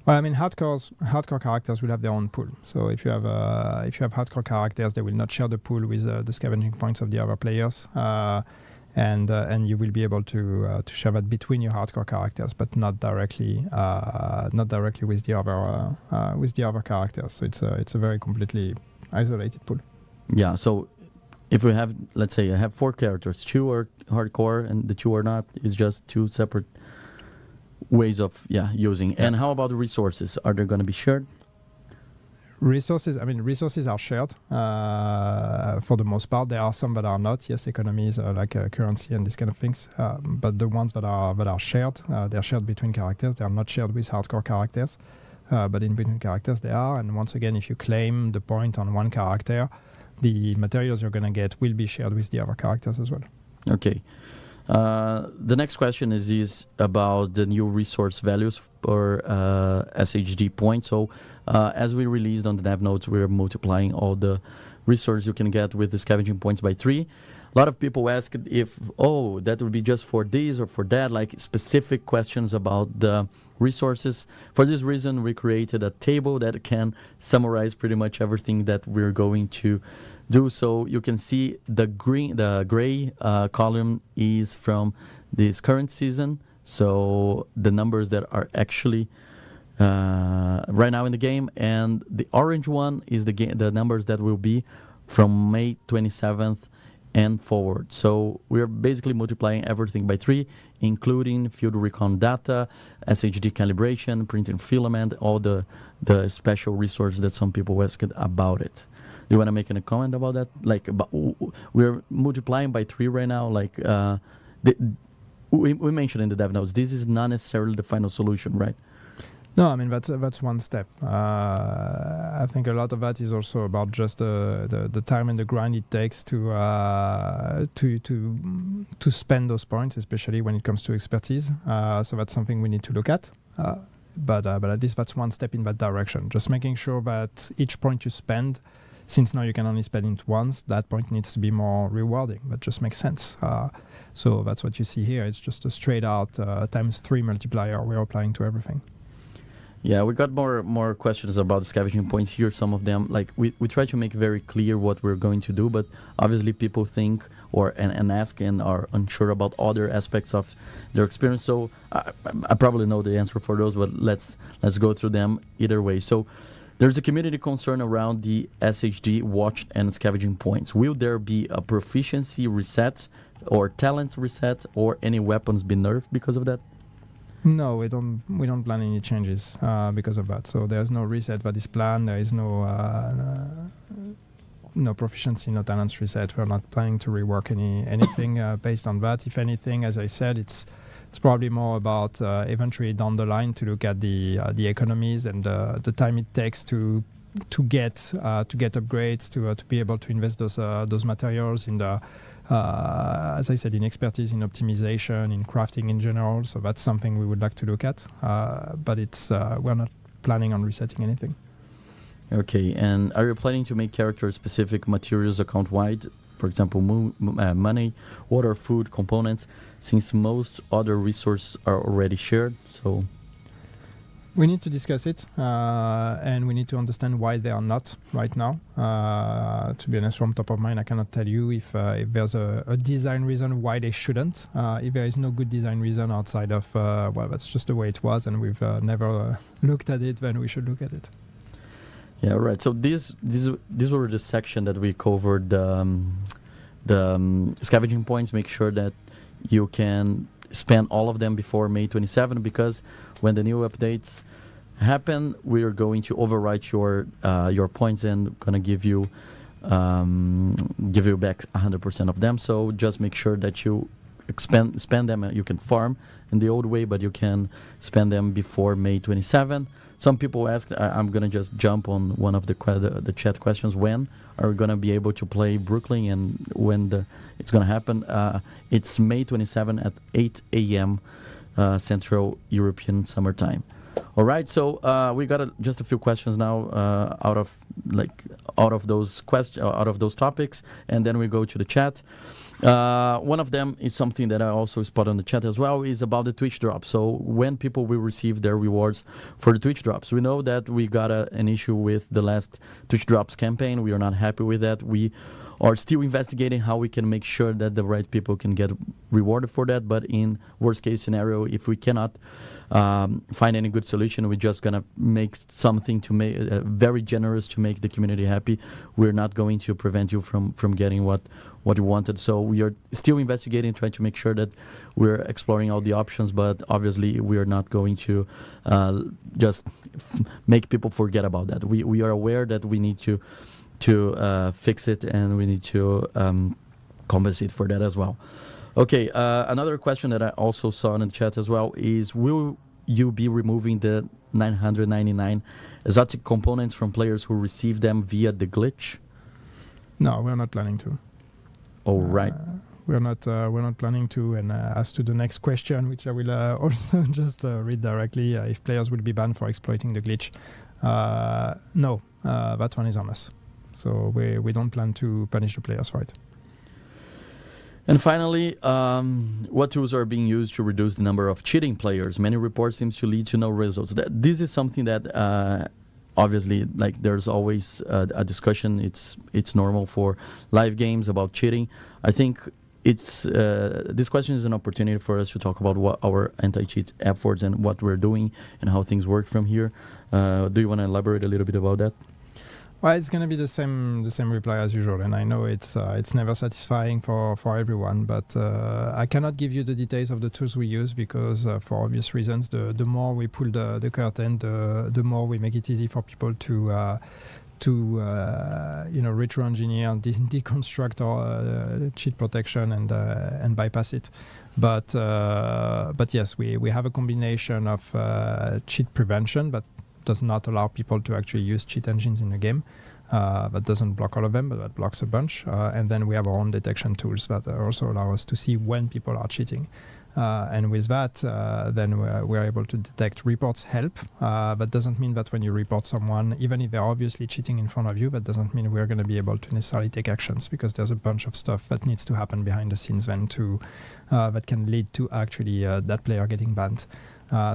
Well, I mean, hardcore characters will have their own pool. So if you have hardcore characters, they will not share the pool with the scavenging points of the other players, and you will be able to share that between your hardcore characters, but not directly with the other characters. So it's a very completely isolated pool. Yeah. So if we have, let's say, I have 4 characters, 2 are hardcore and the 2 are not. It's just 2 separate ways of using. Yeah. And how about the resources? Are they going to be shared? Resources are shared for the most part. There are some that are not. Yes, economies like currency and these kind of things. But the ones that are shared, they're shared between characters. They are not shared with hardcore characters. But in between characters they are. And once again, if you claim the point on one character, the materials you're going to get will be shared with the other characters as well. Okay. The next question is about the new resource values for SHD points. So as we released on the dev notes, we're multiplying all the resources you can get with the scavenging points by 3. A lot of people asked if, that would be just for this or for that, like specific questions about the resources. For this reason, we created a table that can summarize pretty much everything that we're going to do. So you can see the gray column is from this current season. So the numbers that are actually right now in the game, and the orange one is the numbers that will be from May 27th and forward. So we're basically multiplying everything by 3, including field recon data, SHD calibration, printing filament, all the special resources that some people asked about it. Do you want to make any comment about that? Like, we're multiplying by 3 right now. Like, we mentioned in the dev notes, this is not necessarily the final solution, right? No, I mean that's one step. I think a lot of that is also about just the time and the grind it takes to spend those points, especially when it comes to expertise. So that's something we need to look at. But at least that's one step in that direction. Just making sure that each point you spend, since now you can only spend it once, that point needs to be more rewarding. That just makes sense. So that's what you see here. It's just a straight out times 3 multiplier we're applying to everything. Yeah, we got more questions about the scavenging points here. Some of them, like we try to make very clear what we're going to do, but obviously people think and ask and are unsure about other aspects of their experience. So I probably know the answer for those, but let's go through them either way. So there's a community concern around the SHD watch and scavenging points. Will there be a proficiency reset or talents reset or any weapons be nerfed because of that? No, we don't plan any changes because of that. So there's no reset that is planned. There is no proficiency, no talents reset. We're not planning to rework anything based on that. If anything, as I said, it's probably more about eventually down the line to look at the economies and the time it takes to get upgrades, to be able to invest those materials in the as I said, in expertise, in optimization, in crafting in general. So that's something we would like to look at, but we're not planning on resetting anything. Okay, and are you planning to make character-specific materials account-wide? For example, money, water, food, components, since most other resources are already shared. So we need to discuss it, and we need to understand why they are not right now. To be honest, from top of mind, I cannot tell you if there's a design reason why they shouldn't. If there is no good design reason outside of, that's just the way it was, and we've never looked at it, then we should look at it. Yeah, right. So these were the section that we covered, the scavenging points. Make sure that you can spend all of them before May 27, because when the new updates happen, we are going to overwrite your points and gonna give you back 100% of them. So just make sure that you spend them. You can farm in the old way, but you can spend them before May 27. some people ask, I'm gonna just jump on one of the chat questions. When are we gonna be able to play Brooklyn, and when it's gonna happen? It's May 27 at 8 a.m. Central European Summer Time. All right, so we got just a few questions now out of those topics, and then we go to the chat. One of them is something that I also spot on the chat as well, is about the Twitch drop. So when people will receive their rewards for the Twitch drops, we know that we got an issue with the last Twitch drops campaign. We are not happy with that. We are still investigating how we can make sure that the right people can get rewarded for that. But in worst case scenario, if we cannot find any good solution, we're just gonna make something to make very generous to make the community happy. We're not going to prevent you from getting what you wanted. So we are still investigating, trying to make sure that we're exploring all the options, but obviously we are not going to just make people forget about that. We are aware that we need to fix it, and we need to compensate for that as well. Okay, another question that I also saw in the chat as well is, will you be removing the 999 exotic components from players who receive them via the glitch? No, we're not planning to. All right. We're not planning to. And as to the next question, which I will also just read directly, if players will be banned for exploiting the glitch, no, that one is on us. So we don't plan to punish the players for it. And finally, what tools are being used to reduce the number of cheating players? Many reports seems to lead to no results. This is something that obviously, like, there's always a discussion. It's normal for live games about cheating. I think it's this question is an opportunity for us to talk about what our anti-cheat efforts and what we're doing and how things work from here. Do you want to elaborate a little bit about that? Well, it's going to be the same reply as usual, and I know it's never satisfying for everyone, but I cannot give you the details of the tools we use because for obvious reasons, the more we pull the curtain, the more we make it easy for people to retro engineer and deconstruct our cheat protection and bypass it. But yes, we have a combination of cheat prevention, but does not allow people to actually use cheat engines in the game. That doesn't block all of them, but that blocks a bunch. And then we have our own detection tools that also allow us to see when people are cheating. And with that, then we're able to detect reports help. That doesn't mean that when you report someone, even if they're obviously cheating in front of you, that doesn't mean we're going to be able to necessarily take actions, because there's a bunch of stuff that needs to happen behind the scenes then that can lead to actually that player getting banned.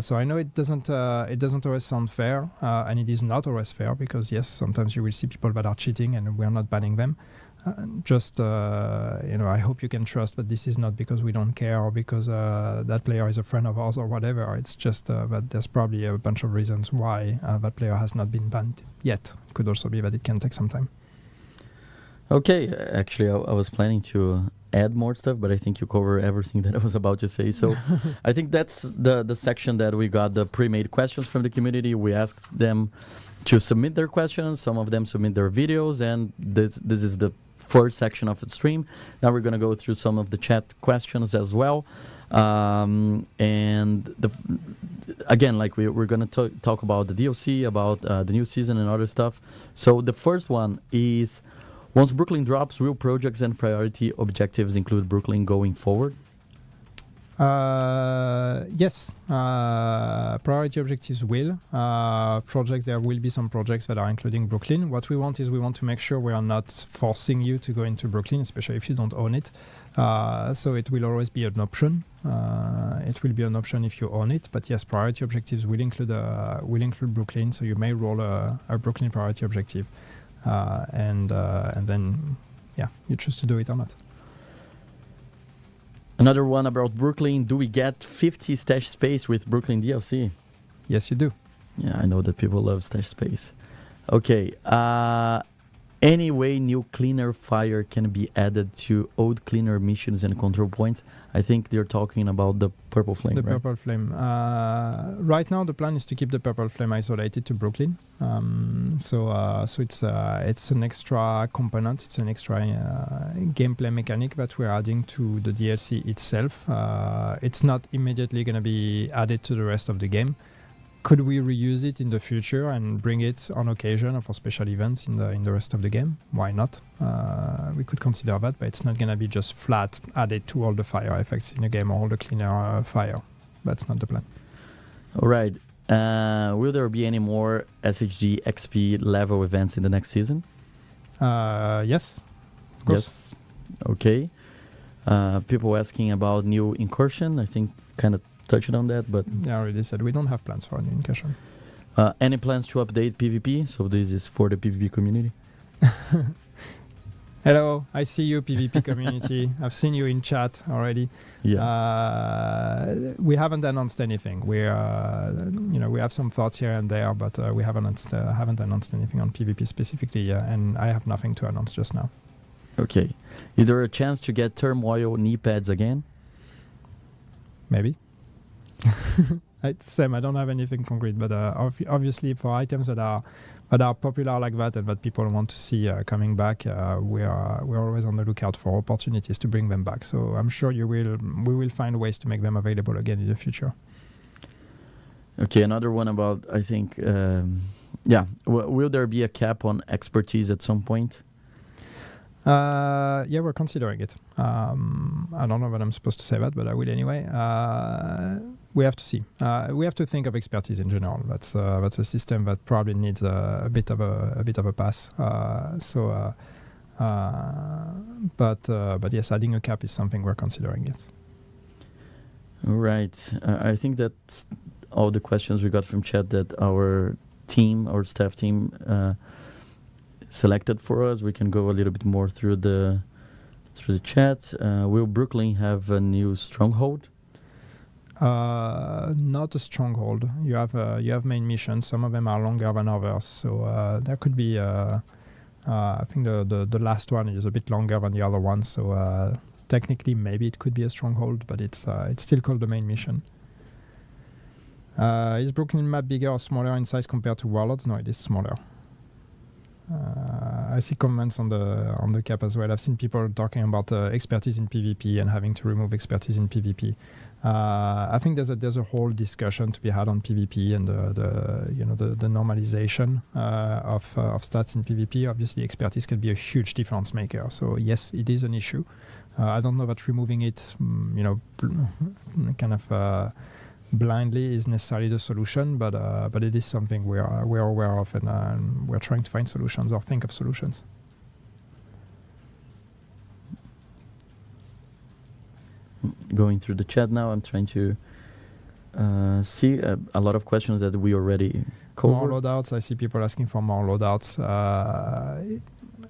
So I know it doesn't always sound fair, and it is not always fair, because yes, sometimes you will see people that are cheating and we're not banning them. I hope you can trust that this is not because we don't care or because that player is a friend of ours or whatever. It's just that there's probably a bunch of reasons why that player has not been banned yet. It could also be that it can take some time. Okay, actually, I was planning to add more stuff, but I think you cover everything that I was about to say. So I think that's the section that we got the pre-made questions from the community. We asked them to submit their questions. Some of them submit their videos, and this is the first section of the stream. Now we're going to go through some of the chat questions as well. And again, like we're going to talk about the DLC, about the new season and other stuff. So the first one is, once Brooklyn drops, will projects and priority objectives include Brooklyn going forward? Yes. Priority objectives will. Projects, there will be some projects that are including Brooklyn. What we want to make sure we are not forcing you to go into Brooklyn, especially if you don't own it. So it will always be an option. It will be an option if you own it. But yes, priority objectives will include Brooklyn. So you may roll a Brooklyn priority objective. And then, yeah, you choose to do it or not. Another one about Brooklyn. Do we get 50 stash space with Brooklyn DLC? Yes, you do. Yeah, I know that people love stash space. Okay. Any way new cleaner fire can be added to old cleaner missions and control points? I think they're talking about the purple flame, The right? purple flame. Right now, the plan is to keep the purple flame isolated to Brooklyn. So it's an extra component. It's an extra gameplay mechanic that we're adding to the DLC itself. It's not immediately going to be added to the rest of the game. Could we reuse it in the future and bring it on occasion or for special events in the rest of the game? Why not? We could consider that, but it's not going to be just flat added to all the fire effects in the game or all the cleaner fire. That's not the plan. All right. Will there be any more SHD XP level events in the next season? Yes. Of course. Yes. Okay. People asking about new incursion. I think kind of touched on that, but Yeah, I already said we don't have plans for a new incursion. any plans to update PvP? So this is for the PvP community. Hello, I see you, PvP community. I've seen you in chat already. Yeah. We haven't announced anything. We have some thoughts here and there, but we haven't announced anything on PvP specifically, and I have nothing to announce just now. Okay. Is there a chance to get turmoil knee pads again? Maybe. Sam, I don't have anything concrete, but obviously for items that are popular like that and that people want to see coming back, we're always on the lookout for opportunities to bring them back. So I'm sure we will find ways to make them available again in the future. Okay, another one about, I think, will there be a cap on expertise at some point? Yeah, we're considering it. I don't know what I'm supposed to say that, but I will anyway. We have to see. We have to think of expertise in general. That's a system that probably needs a bit of a pass. But yes, adding a cap is something we're considering. Yes. All right. I think that's all the questions we got from chat that our staff team selected for us. We can go a little bit more through the chat. Will Brooklyn have a new stronghold? Not a stronghold. You have main missions. Some of them are longer than others, so there could be. I think the last one is a bit longer than the other one, so technically maybe it could be a stronghold, but it's still called the main mission. Is Brooklyn map bigger or smaller in size compared to Warlords? No, it is smaller. I see comments on the cap as well. I've seen people talking about expertise in PvP and having to remove expertise in PvP. I think there's a whole discussion to be had on PvP and the normalization of stats in PvP. Obviously, expertise can be a huge difference maker. So yes, it is an issue. I don't know that removing it, kind of blindly is necessarily the solution, but it is something we're aware of, and we're trying to find solutions or think of solutions. Going through the chat now, I'm trying to see a lot of questions that we already covered. More loadouts. I see people asking for more loadouts.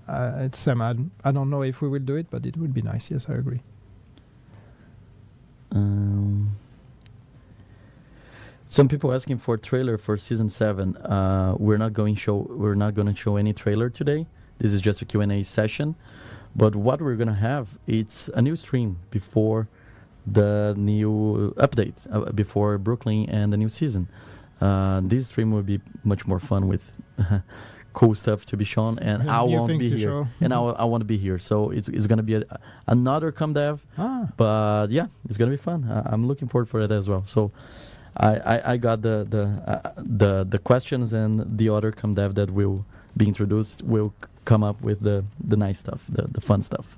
It's Sam. I don't know if we will do it, but it would be nice. Yes, I agree. Some people asking for a trailer for season 7. We're not going to show any trailer today. This is just a Q&A session. But what we're going to have, it's a new stream before the new update, before Brooklyn and the new season. This stream will be much more fun with cool stuff to be shown, and I won't be here. And I want to be here, so it's going to be another ComDev. But yeah, it's going to be fun. I'm looking forward for it as well. So I got the questions, and the other ComDev that will be introduced will come up with the nice stuff, the fun stuff.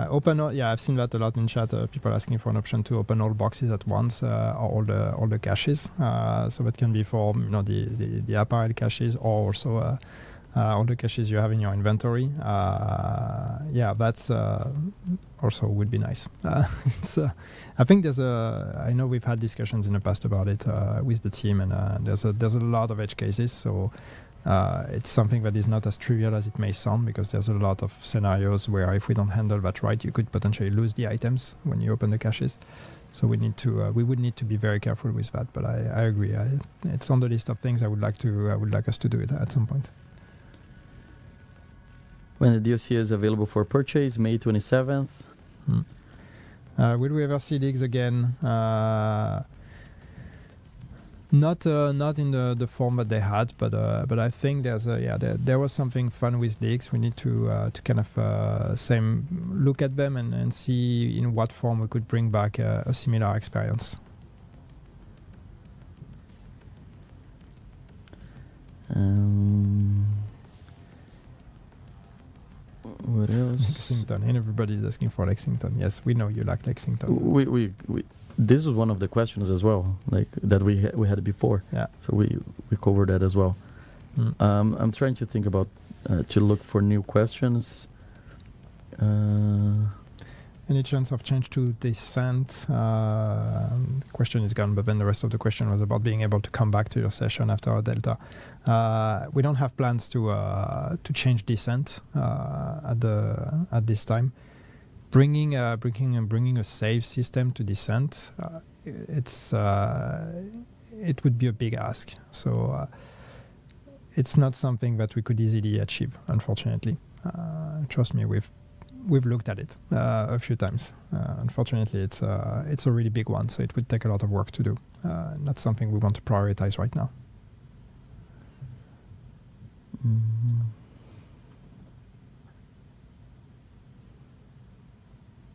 Open all, yeah, I've seen that a lot in chat. People asking for an option to open all boxes at once, or all the caches. So that can be for the apparel caches, or also all the caches you have in your inventory. Yeah, that's also would be nice. It's I think there's I know we've had discussions in the past about it with the team, and there's a lot of edge cases. So it's something that is not as trivial as it may sound, because there's a lot of scenarios where if we don't handle that right, you could potentially lose the items when you open the caches. So we would need to be very careful with that. But I agree. It's on the list of things I would like us to do it at some point. When the DLC is available for purchase, May 27th. Will we ever see leagues again? Not in the form that they had, but I think there was something fun with leagues. We need to kind of look at them and see in what form we could bring back a similar experience. Lexington, and everybody is asking for Lexington. Yes, we know you like Lexington. We this is one of the questions as well, like that we had before. Yeah. So we covered that as well. Mm. I'm trying to think about to look for new questions. Any chance of change to descent? Question is gone, but then the rest of the question was about being able to come back to your session after a delta. We don't have plans to change descent at this time. Bringing a save system to descent, it would be a big ask. So it's not something that we could easily achieve, unfortunately. Trust me, we've looked at it a few times. Unfortunately, it's a really big one, so it would take a lot of work to do. Not something we want to prioritize right now. Mm-hmm.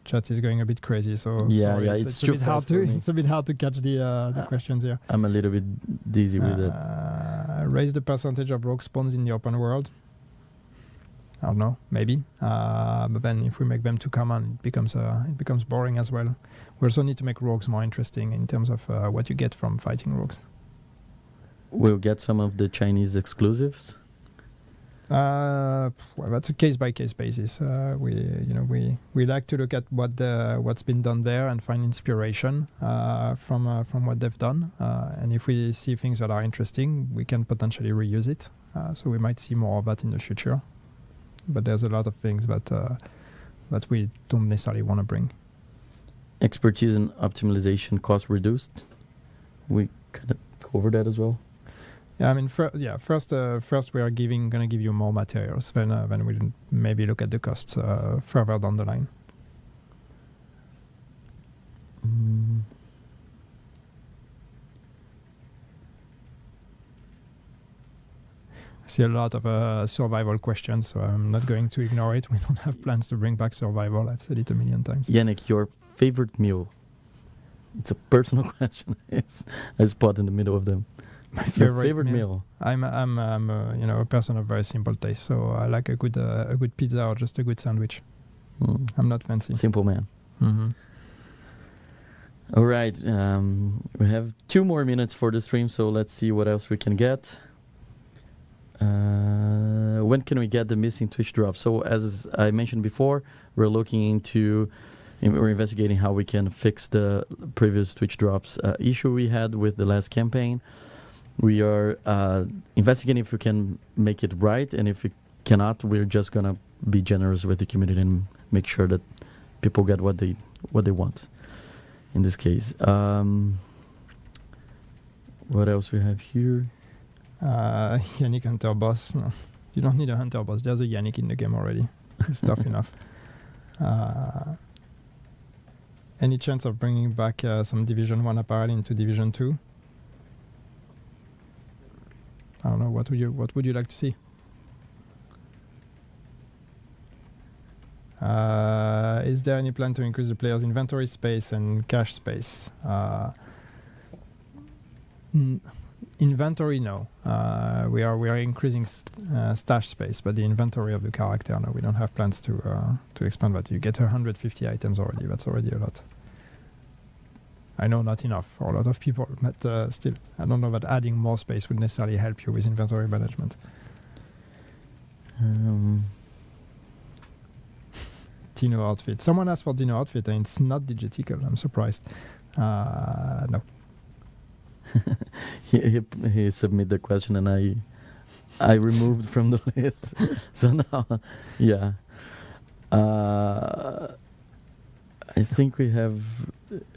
Chat is going a bit crazy, so Yeah, sorry. yeah, It's a too bit hard fast for me. It's a bit hard to catch the questions here. I'm a little bit dizzy with it. Raise the percentage of rogue spawns in the open world. I don't know, maybe. But then if we make them too common, it becomes boring as well. We also need to make rogues more interesting in terms of what you get from fighting rogues. We'll get some of the Chinese exclusives. Well, that's a case-by-case basis. We like to look at what's been done there and find inspiration from what they've done. And if we see things that are interesting, we can potentially reuse it. So we might see more of that in the future. But there's a lot of things that we don't necessarily want to bring. Expertise and optimization cost reduced. We kind of covered that as well. Yeah, I mean, first we are going to give you more materials. Then we'll maybe look at the costs further down the line. Mm. I see a lot of survival questions, so I'm not going to ignore it. We don't have plans to bring back survival. I've said it a million times. Yannick, your favorite meal? It's a personal question. It's a spot in the middle of them. My Your favorite meal? I'm a person of very simple taste, so I like a good pizza or just a good sandwich. Mm. I'm not fancy. Simple man. Mm-hmm. All right. We have 2 more minutes for the stream, so let's see what else we can get. When can we get the missing Twitch drops? So as I mentioned before, we're investigating how we can fix the previous Twitch drops issue we had with the last campaign. We are investigating if we can make it right, and if we cannot, we're just gonna be generous with the community and make sure that people get what they want. In this case, what else we have here? Yannick Hunter Boss. No, you don't need a Hunter Boss. There's a Yannick in the game already. It's tough enough. Any chance of bringing back some Division 1 apparel into Division 2? I don't know. What would you like to see? Is there any plan to increase the player's inventory space and cache space? Inventory, no. We are increasing stash space, but the inventory of the character, no. We don't have plans to expand that. You get 150 items already. That's already a lot. I know not enough for a lot of people, but still, I don't know that adding more space would necessarily help you with inventory management. Dino outfit. Someone asked for Dino outfit, and it's not digitical. I'm surprised. No. he submitted the question, and I removed from the list. So now, yeah. I think we have.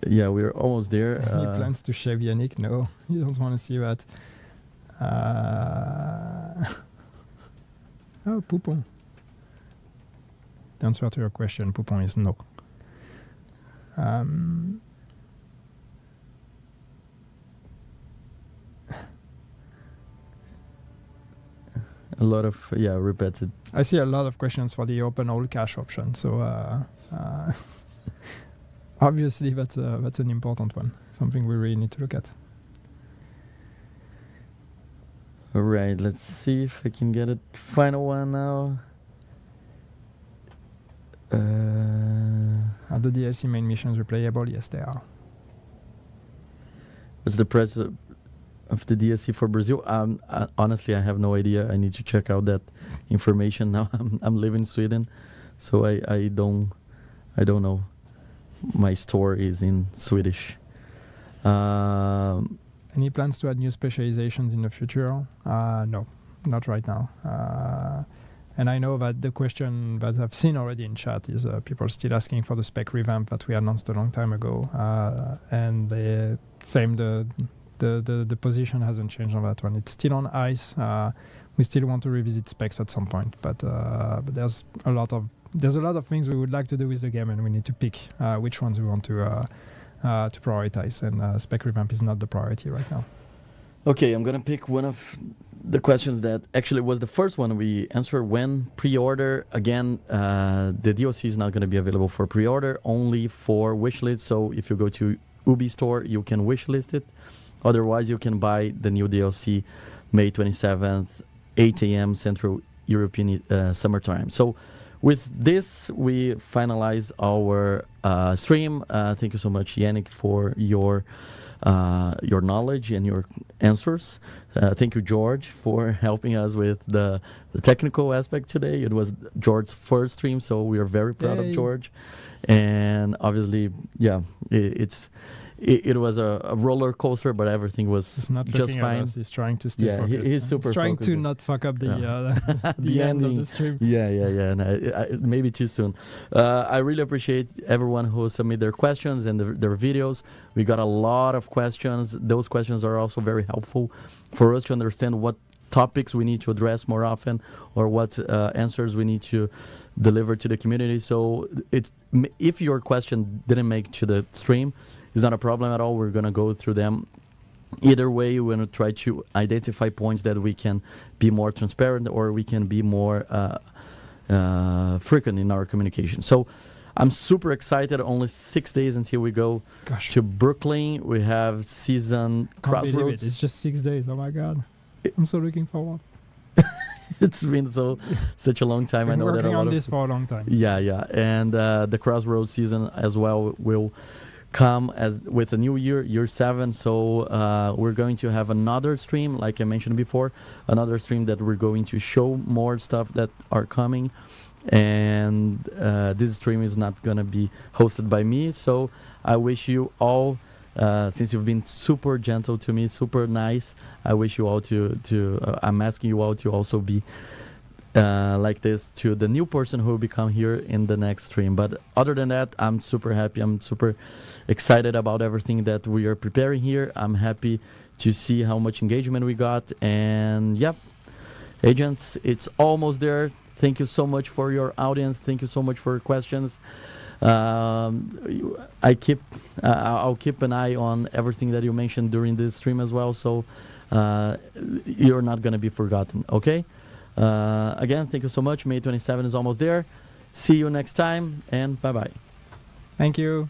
Yeah, we're almost there. Any plans to shave Yannick? No, you don't want to see that. Oh, Poupon. The answer to your question, Poupon, is no. A lot of repeated. I see a lot of questions for the open all cache option. So obviously that's an important one. Something we really need to look at. All right, let's see if I can get a final one now. Are the DLC main missions replayable? Yes, they are. What's the price of the DLC for Brazil? Honestly, I have no idea. I need to check out that information now. I'm living in Sweden, so I don't know. My store is in Swedish. Any plans to add new specializations in the future? No, not right now. And I know that the question that I've seen already in chat is people still asking for the spec revamp that we announced a long time ago. And the position hasn't changed on that one. It's still on ice. We still want to revisit specs at some point, but there's a lot of things we would like to do with the game, and we need to pick which ones we want to prioritize. And spec revamp is not the priority right now. Okay, I'm gonna pick one of the questions that actually was the first one we answered. When pre-order, again, the DLC is not gonna be available for pre-order, only for wishlist. So if you go to Ubi store, you can wishlist it. Otherwise, you can buy the new DLC May 27th, 8 a.m. Central European summertime. So with this, we finalize our stream. Thank you so much, Yannick, for your knowledge and your answers. Thank you, George, for helping us with the technical aspect today. It was George's first stream, so we are very proud of George. And obviously, yeah, it was a roller coaster, but everything was just fine. He's trying to stay focused. He's super He's trying focused. to not fuck up the the end ending of the stream. Yeah. And maybe too soon. I really appreciate everyone who submitted their questions and their videos. We got a lot of questions. Those questions are also very helpful for us to understand what topics we need to address more often, or what answers we need to deliver to the community. So if your question didn't make to the stream, it's not a problem at all. We're going to go through them. Either way, we're going to try to identify points that we can be more transparent, or we can be more frequent in our communication. So I'm super excited. Only 6 days until we go to Brooklyn. We have season Can't believe Crossroads. it. It's just 6 days. Oh my God. I'm so looking forward. It's been such a long time. We've I been know that working a lot on of this for a long time. Yeah. And the Crossroads season as well will come with a new year 7. So we're going to have another stream, like I mentioned before, another stream that we're going to show more stuff that are coming. And this stream is not going to be hosted by me. So I wish you all, since you've been super gentle to me, super nice, I wish you all I'm asking you all to also be like this to the new person who will become here in the next stream. But other than that, I'm super happy. I'm super excited about everything that we are preparing here. I'm happy to see how much engagement we got. And yep, agents, it's almost there. Thank you so much for your audience. Thank you so much for your questions. I'll keep an eye on everything that you mentioned during this stream as well. So you're not going to be forgotten. Okay. Again, thank you so much. May 27 is almost there. See you next time, and bye-bye. Thank you.